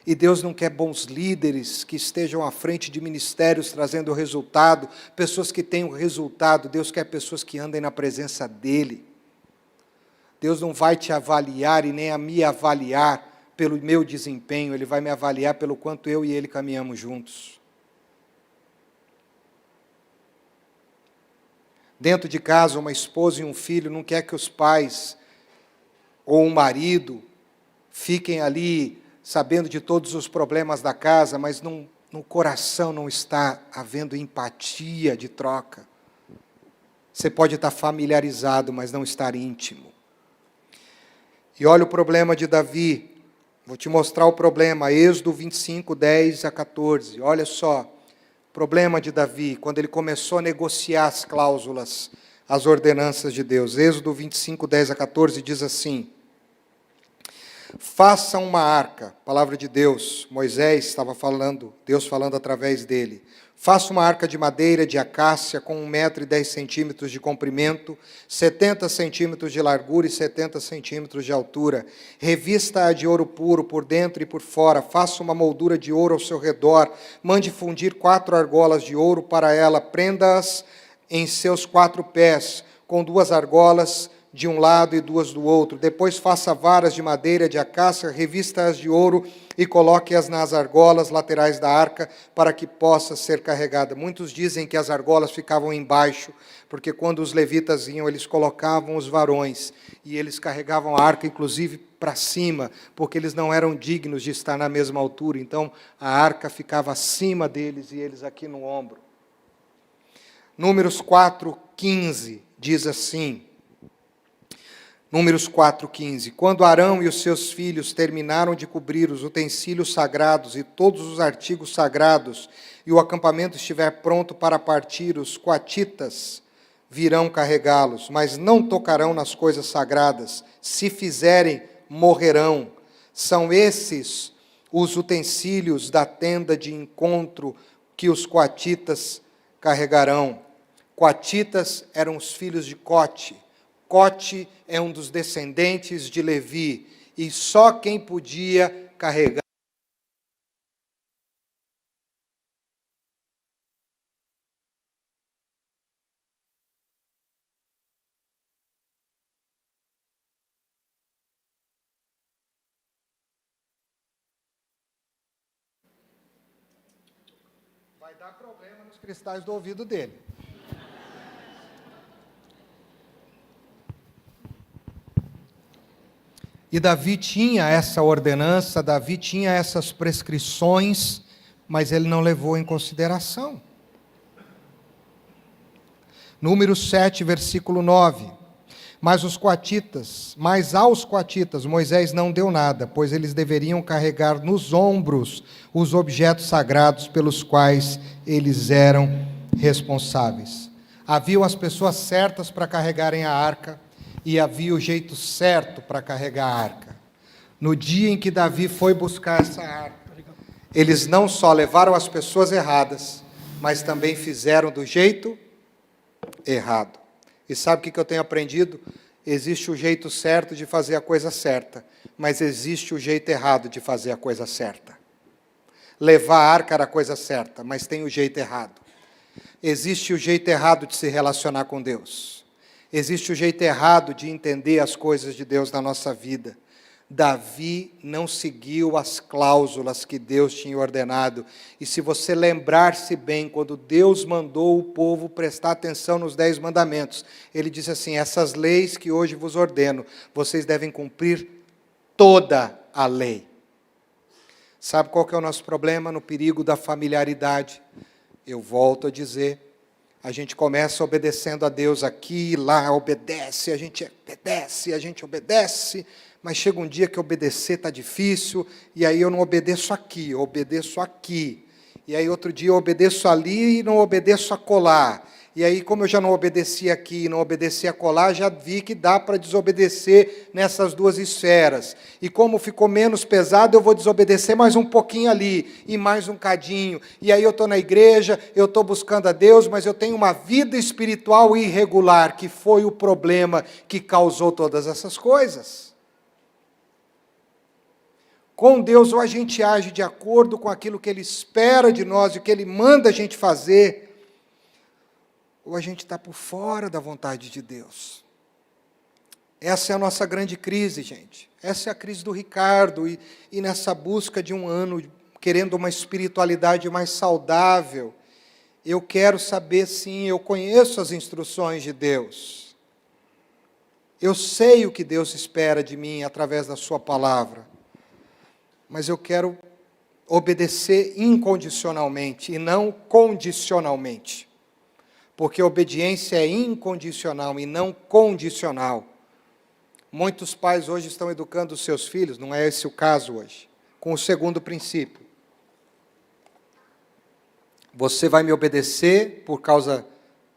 E Deus não quer bons líderes que estejam à frente de ministérios trazendo resultado, pessoas que tenham resultado. Deus quer pessoas que andem na presença dEle. Deus não vai te avaliar e nem a me avaliar pelo meu desempenho, Ele vai me avaliar pelo quanto eu e Ele caminhamos juntos. Dentro de casa, uma esposa e um filho não quer que os pais ou um marido fiquem ali sabendo de todos os problemas da casa, mas no coração não está havendo empatia de troca. Você pode estar familiarizado, mas não estar íntimo. E olha o problema de Davi. Vou te mostrar o problema. Êxodo 25, 10 a 14. Olha só. O problema de Davi, quando ele começou a negociar as cláusulas, as ordenanças de Deus. Êxodo 25, 10 a 14 diz assim: Faça uma arca, palavra de Deus, Moisés estava falando, Deus falando através dele. Faça uma arca de madeira de acácia com 1,10 m de comprimento, 70 centímetros de largura e 70 centímetros de altura. Revista-a de ouro puro por dentro e por fora. Faça uma moldura de ouro ao seu redor. Mande fundir 4 argolas de ouro para ela. Prenda-as em seus 4 pés, com 2 argolas de um lado e 2 do outro. Depois faça varas de madeira de acácia, revista-as de ouro e coloque-as nas argolas laterais da arca, para que possa ser carregada. Muitos dizem que as argolas ficavam embaixo, porque quando os levitas iam, eles colocavam os varões, e eles carregavam a arca, inclusive, para cima, porque eles não eram dignos de estar na mesma altura, então a arca ficava acima deles, e eles aqui no ombro. Números 4:15, diz assim, Números 4:15. Quando Arão e os seus filhos terminaram de cobrir os utensílios sagrados e todos os artigos sagrados, e o acampamento estiver pronto para partir, os coatitas virão carregá-los, mas não tocarão nas coisas sagradas. Se fizerem, morrerão. São esses os utensílios da tenda de encontro que os coatitas carregarão. Coatitas eram os filhos de Cote. Cote é um dos descendentes de Levi, e só quem podia carregar vai dar problema nos cristais do ouvido dele. E Davi tinha essa ordenança, Davi tinha essas prescrições, mas ele não levou em consideração. Números 7, versículo 9. Mas aos coatitas, Moisés não deu nada, pois eles deveriam carregar nos ombros os objetos sagrados pelos quais eles eram responsáveis. Haviam as pessoas certas para carregarem a arca, e havia o jeito certo para carregar a arca. No dia em que Davi foi buscar essa arca, eles não só levaram as pessoas erradas, mas também fizeram do jeito errado. E sabe o que eu tenho aprendido? Existe o jeito certo de fazer a coisa certa, mas existe o jeito errado de fazer a coisa certa. Levar a arca era a coisa certa, mas tem o jeito errado. Existe o jeito errado de se relacionar com Deus. Existe o jeito errado de entender as coisas de Deus na nossa vida. Davi não seguiu as cláusulas que Deus tinha ordenado. E se você lembrar-se bem, quando Deus mandou o povo prestar atenção nos 10 mandamentos, ele disse assim: essas leis que hoje vos ordeno, vocês devem cumprir toda a lei. Sabe qual que é o nosso problema? No perigo da familiaridade. Eu volto a dizer, a gente começa obedecendo a Deus aqui e lá, obedece, a gente obedece, mas chega um dia que obedecer está difícil, e aí eu não obedeço aqui, eu obedeço aqui. E aí outro dia eu obedeço ali e não obedeço acolá. E aí, como eu já não obedeci aqui e não obedeci acolá, já vi que dá para desobedecer nessas 2 esferas. E como ficou menos pesado, eu vou desobedecer mais um pouquinho ali, e mais um cadinho. E aí eu estou na igreja, eu estou buscando a Deus, mas eu tenho uma vida espiritual irregular, que foi o problema que causou todas essas coisas. Com Deus, ou a gente age de acordo com aquilo que Ele espera de nós, e o que Ele manda a gente fazer, ou a gente está por fora da vontade de Deus. Essa é a nossa grande crise, gente. Essa é a crise do Ricardo, e nessa busca de um ano, querendo uma espiritualidade mais saudável, eu quero saber, sim, eu conheço as instruções de Deus. Eu sei o que Deus espera de mim através da sua palavra, mas eu quero obedecer incondicionalmente e não condicionalmente. Porque a obediência é incondicional e não condicional. Muitos pais hoje estão educando os seus filhos, não é esse o caso hoje, com o segundo princípio. Você vai me obedecer por causa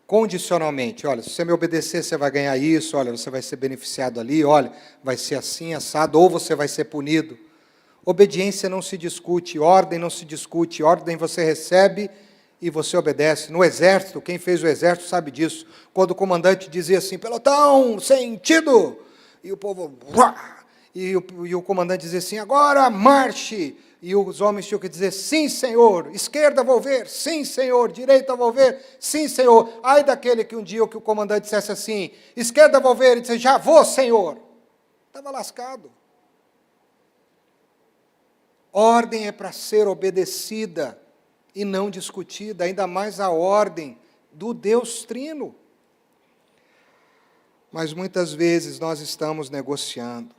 condicionalmente. Olha, se você me obedecer, você vai ganhar isso, olha, você vai ser beneficiado ali, olha, vai ser assim, assado, ou você vai ser punido. Obediência não se discute, ordem não se discute, ordem você recebe e você obedece. No exército, quem fez o exército sabe disso. Quando o comandante dizia assim, pelotão, sentido, e o povo, uá, e o comandante dizia assim, agora marche, e os homens tinham que dizer, sim, senhor, esquerda vou ver, sim, senhor, direita vou ver, sim, senhor. Ai daquele que um dia o comandante dissesse assim, esquerda vou ver, e disse, já vou, senhor. Estava lascado. Ordem é para ser obedecida e não discutida, ainda mais a ordem do Deus Trino. Mas muitas vezes nós estamos negociando,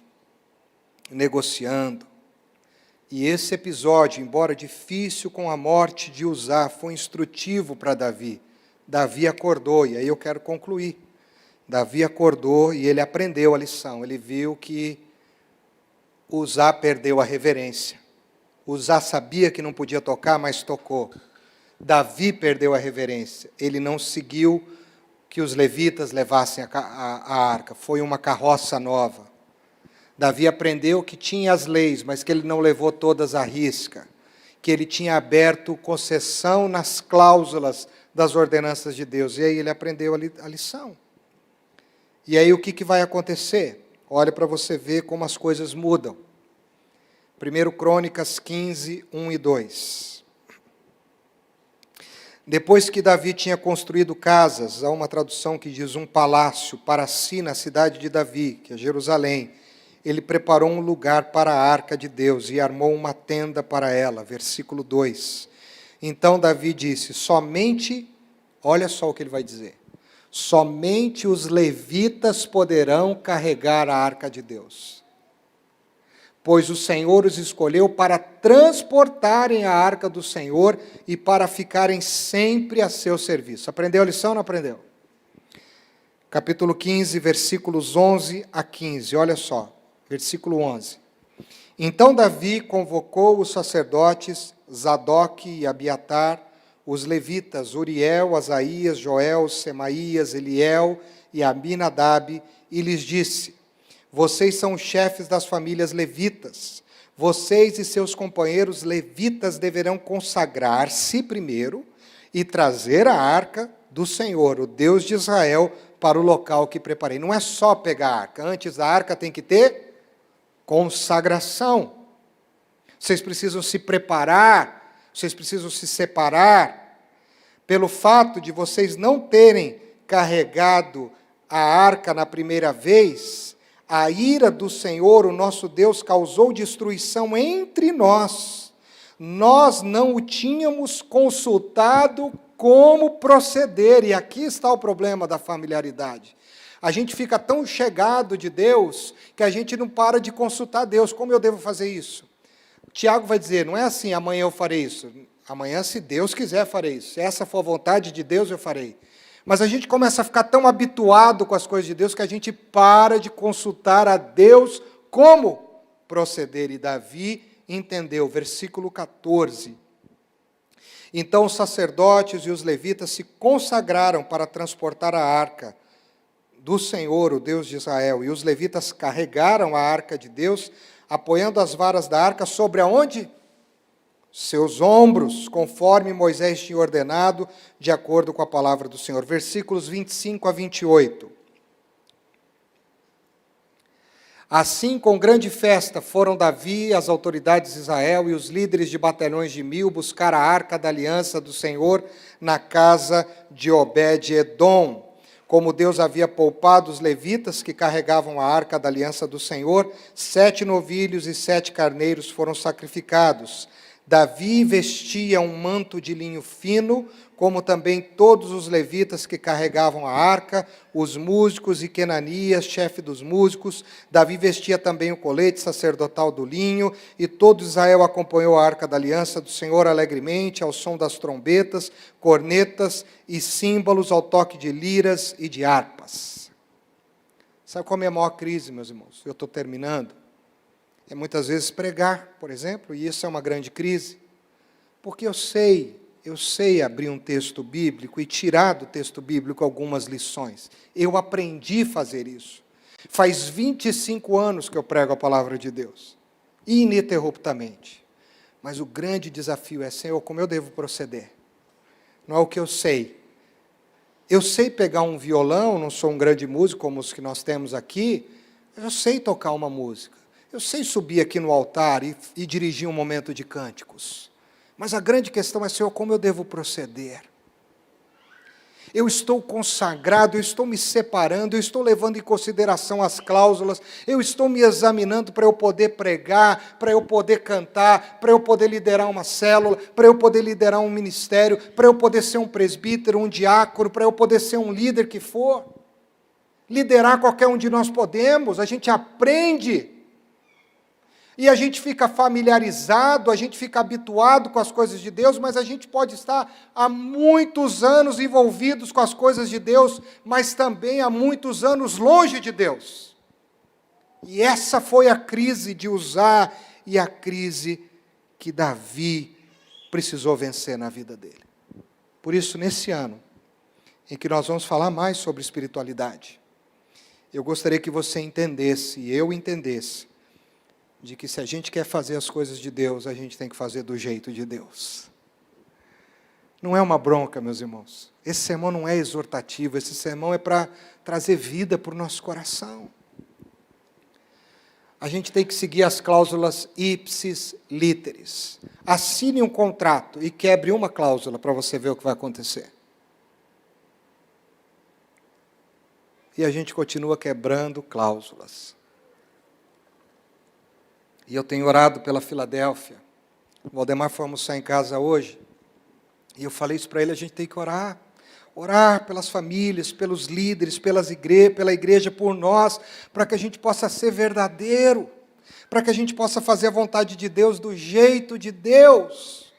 e esse episódio, embora difícil com a morte de Uzá, foi instrutivo para Davi. Davi acordou, e aí eu quero concluir. Davi acordou e ele aprendeu a lição, ele viu que Uzá perdeu a reverência. Uzá sabia que não podia tocar, mas tocou. Davi perdeu a reverência, ele não seguiu que os levitas levassem a arca, foi uma carroça nova. Davi aprendeu que tinha as leis, mas que ele não levou todas à risca, que ele tinha aberto concessão nas cláusulas das ordenanças de Deus, e aí ele aprendeu a lição. E aí o que vai acontecer? Olha para você ver como as coisas mudam. 1 Crônicas 15, 1 e 2. Depois que Davi tinha construído casas, há uma tradução que diz um palácio para si na cidade de Davi, que é Jerusalém, ele preparou um lugar para a arca de Deus e armou uma tenda para ela. Versículo 2. Então Davi disse, somente, olha só o que ele vai dizer, somente os levitas poderão carregar a arca de Deus, pois o Senhor os escolheu para transportarem a arca do Senhor e para ficarem sempre a seu serviço. Aprendeu a lição ou não aprendeu? Capítulo 15, versículos 11 a 15, olha só. Versículo 11. Então Davi convocou os sacerdotes Zadoque e Abiatar, os levitas Uriel, Asaías, Joel, Semaías, Eliel e Aminadab, e lhes disse, vocês são os chefes das famílias levitas, vocês e seus companheiros levitas deverão consagrar-se primeiro e trazer a arca do Senhor, o Deus de Israel, para o local que preparei. Não é só pegar a arca, antes a arca tem que ter consagração. Vocês precisam se preparar, vocês precisam se separar. Pelo fato de vocês não terem carregado a arca na primeira vez, a ira do Senhor, o nosso Deus, causou destruição entre nós. Nós não o tínhamos consultado como proceder, e aqui está o problema da familiaridade. A gente fica tão chegado de Deus que a gente não para de consultar Deus. Como eu devo fazer isso? Tiago vai dizer, não é assim, amanhã eu farei isso. Amanhã, se Deus quiser, farei isso. Se essa for a vontade de Deus, eu farei. Mas a gente começa a ficar tão habituado com as coisas de Deus que a gente para de consultar a Deus como proceder. E Davi entendeu, versículo 14. Então os sacerdotes e os levitas se consagraram para transportar a arca do Senhor, o Deus de Israel, e os levitas carregaram a arca de Deus, apoiando as varas da arca sobre aonde? Seus ombros, conforme Moisés tinha ordenado, de acordo com a palavra do Senhor. Versículos 25 a 28. Assim, com grande festa, foram Davi, as autoridades de Israel e os líderes de batalhões de 1000 buscar a arca da aliança do Senhor na casa de Obed-edom. Como Deus havia poupado os levitas que carregavam a arca da aliança do Senhor, 7 novilhos e 7 carneiros foram sacrificados. Davi vestia um manto de linho fino, como também todos os levitas que carregavam a arca, os músicos e Quenanias, chefe dos músicos. Davi vestia também o colete sacerdotal do linho, e todo Israel acompanhou a arca da aliança do Senhor alegremente, ao som das trombetas, cornetas e símbolos, ao toque de liras e de harpas. Sabe qual é a minha maior crise, meus irmãos? Eu estou terminando. É muitas vezes pregar, por exemplo, e isso é uma grande crise, porque eu sei eu sei abrir um texto bíblico e tirar do texto bíblico algumas lições. Eu aprendi a fazer isso. Faz 25 anos que eu prego a palavra de Deus, ininterruptamente. Mas o grande desafio é, Senhor, como eu devo proceder? Não é o que eu sei. Eu sei pegar um violão, não sou um grande músico como os que nós temos aqui, mas eu sei tocar uma música. Eu sei subir aqui no altar e dirigir um momento de cânticos. Mas a grande questão é, Senhor, como eu devo proceder? Eu estou consagrado, eu estou me separando, eu estou levando em consideração as cláusulas, eu estou me examinando para eu poder pregar, para eu poder cantar, para eu poder liderar uma célula, para eu poder liderar um ministério, para eu poder ser um presbítero, um diácono, para eu poder ser um líder que for. Liderar qualquer um de nós podemos, a gente aprende. E a gente fica familiarizado, a gente fica habituado com as coisas de Deus, mas a gente pode estar há muitos anos envolvidos com as coisas de Deus, mas também há muitos anos longe de Deus. E essa foi a crise de Uzá e a crise que Davi precisou vencer na vida dele. Por isso, nesse ano, em que nós vamos falar mais sobre espiritualidade, eu gostaria que você entendesse, e eu entendesse, de que se a gente quer fazer as coisas de Deus, a gente tem que fazer do jeito de Deus. Não é uma bronca, meus irmãos. Esse sermão não é exortativo, esse sermão é para trazer vida para o nosso coração. A gente tem que seguir as cláusulas ipsis literis. Assine um contrato e quebre uma cláusula para você ver o que vai acontecer. E a gente continua quebrando cláusulas. E eu tenho orado pela Filadélfia. O Valdemar foi almoçar em casa hoje. E eu falei isso para ele, a gente tem que orar. Orar pelas famílias, pelos líderes, pela igreja, por nós, para que a gente possa ser verdadeiro. Para que a gente possa fazer a vontade de Deus do jeito de Deus.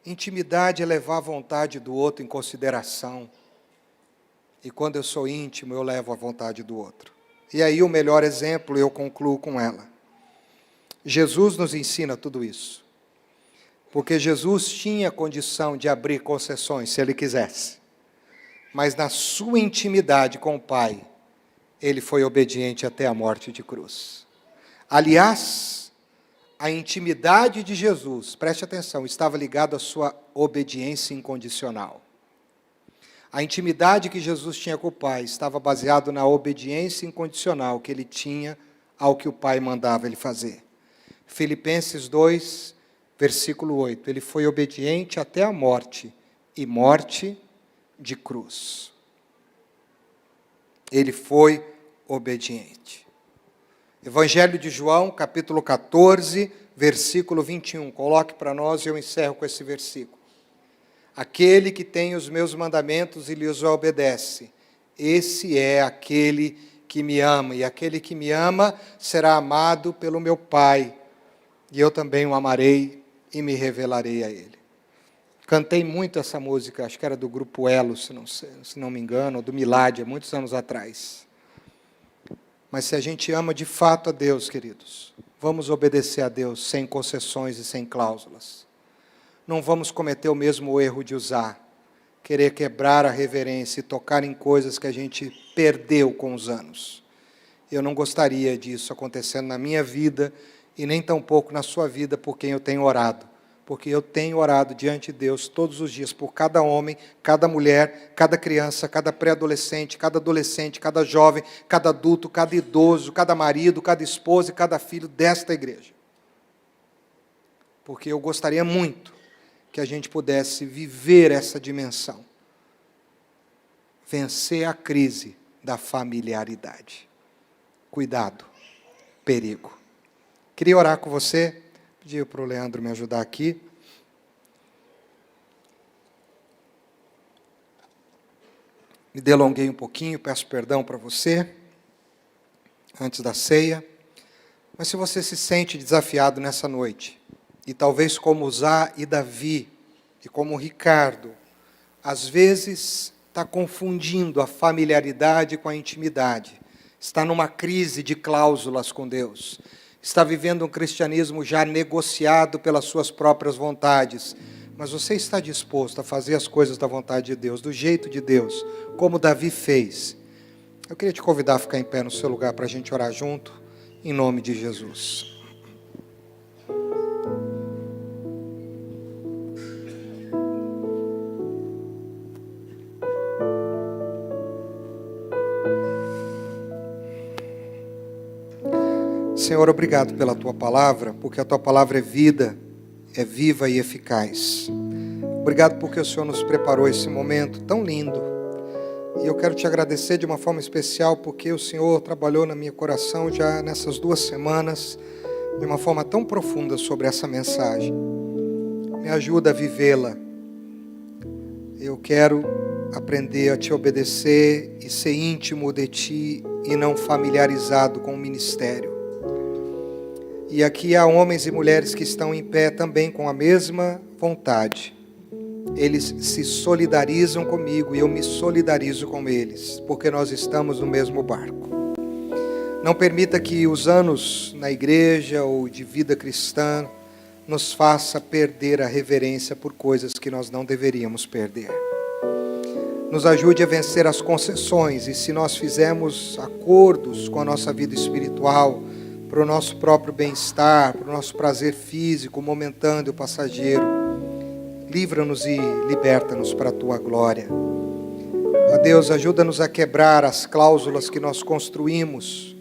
Intimidade é levar a vontade do outro em consideração. E quando eu sou íntimo, eu levo a vontade do outro. E aí o melhor exemplo, eu concluo com ela. Jesus nos ensina tudo isso. Porque Jesus tinha condição de abrir concessões, se Ele quisesse. Mas na sua intimidade com o Pai, Ele foi obediente até a morte de cruz. Aliás, a intimidade de Jesus, preste atenção, estava ligada à sua obediência incondicional. A intimidade que Jesus tinha com o Pai estava baseada na obediência incondicional que ele tinha ao que o Pai mandava ele fazer. Filipenses 2, versículo 8. Ele foi obediente até a morte, e morte de cruz. Ele foi obediente. Evangelho de João, capítulo 14, versículo 21. Coloque para nós e eu encerro com esse versículo. Aquele que tem os meus mandamentos e lhes obedece, esse é aquele que me ama, e aquele que me ama será amado pelo meu Pai, e eu também o amarei e me revelarei a ele. Cantei muito essa música, acho que era do grupo Elo, se não me engano, ou do Miládia, muitos anos atrás. Mas se a gente ama de fato a Deus, queridos, vamos obedecer a Deus sem concessões e sem cláusulas. Não vamos cometer o mesmo erro de Uzá, querer quebrar a reverência e tocar em coisas que a gente perdeu com os anos. Eu não gostaria disso acontecendo na minha vida e nem tampouco na sua vida por quem eu tenho orado. Porque eu tenho orado diante de Deus todos os dias por cada homem, cada mulher, cada criança, cada pré-adolescente, cada jovem, cada adulto, cada idoso, cada marido, cada esposa e cada filho desta igreja. Porque eu gostaria muito que a gente pudesse viver essa dimensão. Vencer a crise da familiaridade. Cuidado, perigo. Queria orar com você, pedir para o Leandro me ajudar aqui. Me delonguei um pouquinho, peço perdão para você, antes da ceia. Mas se você se sente desafiado nessa noite, e talvez como Uzá e Davi, e como Ricardo, às vezes está confundindo a familiaridade com a intimidade, está numa crise de cláusulas com Deus, está vivendo um cristianismo já negociado pelas suas próprias vontades, mas você está disposto a fazer as coisas da vontade de Deus, do jeito de Deus, como Davi fez. Eu queria te convidar a ficar em pé no seu lugar para a gente orar junto, em nome de Jesus. Senhor, obrigado pela Tua palavra, porque a Tua palavra é vida, é viva e eficaz. Obrigado porque o Senhor nos preparou esse momento tão lindo. E eu quero te agradecer de uma forma especial, porque o Senhor trabalhou na minha coração já nessas 2 semanas, de uma forma tão profunda sobre essa mensagem. Me ajuda a vivê-la. Eu quero aprender a te obedecer e ser íntimo de Ti e não familiarizado com o ministério. E aqui há homens e mulheres que estão em pé também com a mesma vontade. Eles se solidarizam comigo e eu me solidarizo com eles, porque nós estamos no mesmo barco. Não permita que os anos na igreja ou de vida cristã nos faça perder a reverência por coisas que nós não deveríamos perder. Nos ajude a vencer as concessões, e se nós fizermos acordos com a nossa vida espiritual, para o nosso próprio bem-estar, para o nosso prazer físico, momentâneo, passageiro, livra-nos e liberta-nos para a Tua glória. Ó Deus, ajuda-nos a quebrar as cláusulas que nós construímos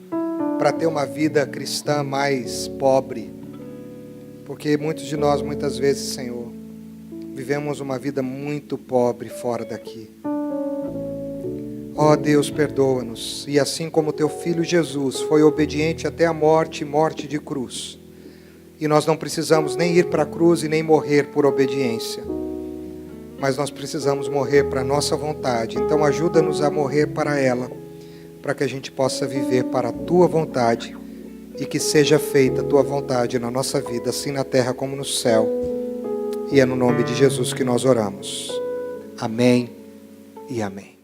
para ter uma vida cristã mais pobre, porque muitos de nós, muitas vezes, Senhor, vivemos uma vida muito pobre fora daqui. Ó Deus, perdoa-nos, e assim como Teu Filho Jesus foi obediente até a morte e morte de cruz, e nós não precisamos nem ir para a cruz e nem morrer por obediência, mas nós precisamos morrer para a nossa vontade. Então ajuda-nos a morrer para ela, para que a gente possa viver para a Tua vontade, e que seja feita a Tua vontade na nossa vida, assim na terra como no céu. E é no nome de Jesus que nós oramos. Amém e amém.